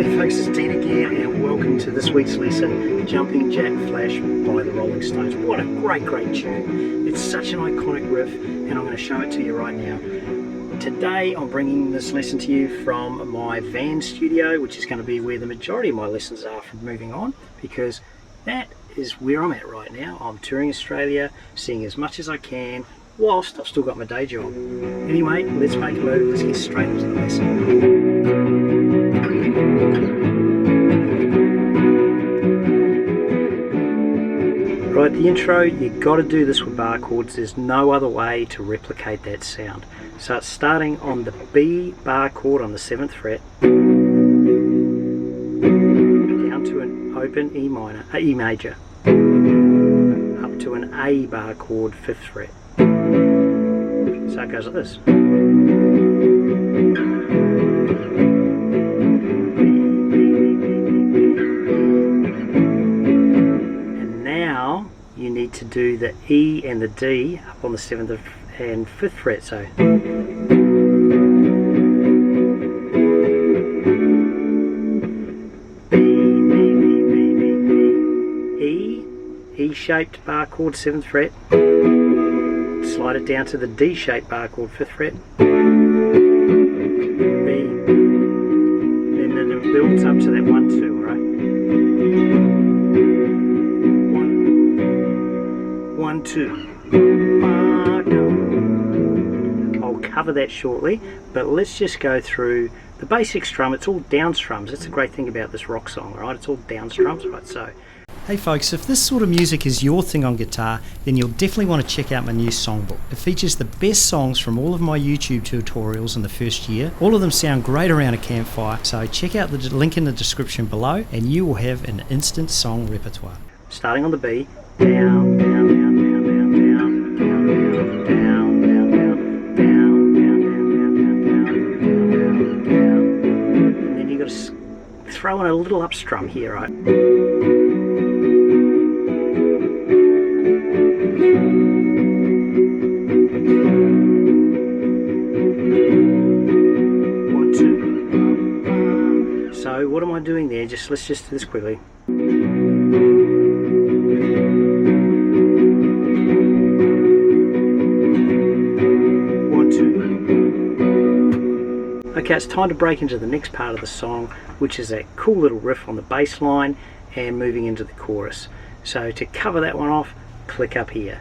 Hey folks, it's Dean again and welcome to this week's lesson, Jumpin Jack Flash by the Rolling Stones. What a great tune. It's such an iconic riff and I'm going to show it to you right now. Today I'm bringing this lesson to you from my van studio, which is going to be where the majority of my lessons are from moving on, because that is where I'm at right now. I'm touring Australia, seeing as much as I can, whilst I've still got my day job. Anyway, let's make a move, let's get straight into the lesson. Right, the intro, you got to do this with bar chords. There's no other way to replicate that sound. So it's starting on the B bar chord on the 7th fret, down to an open E major, up to an A bar chord 5th fret. So it goes like this. You need to do the E and the D up on the 7th and 5th fret. So E shaped bar chord 7th fret, slide it down to the D shaped bar chord 5th fret, B, and then it builds up to that 1-2, right? 1-2. I'll cover that shortly, but let's just go through the basic strum. It's all down strums. That's the great thing about this rock song, right? It's all down strums, right? So, hey folks, if this sort of music is your thing on guitar, then you'll definitely want to check out my new songbook. It features the best songs from all of my YouTube tutorials in the first year. All of them sound great around a campfire, so check out the link in the description below and you will have an instant song repertoire. Starting on the B, down, down, down, down, down, down, down, down, down, down, down, down, down, down, and then you got to throw in a little up strum here, right? 1-2. So what am I doing there? Let's just do this quickly. Okay, it's time to break into the next part of the song, which is that cool little riff on the bass line and moving into the chorus. So to cover that one off, click up here.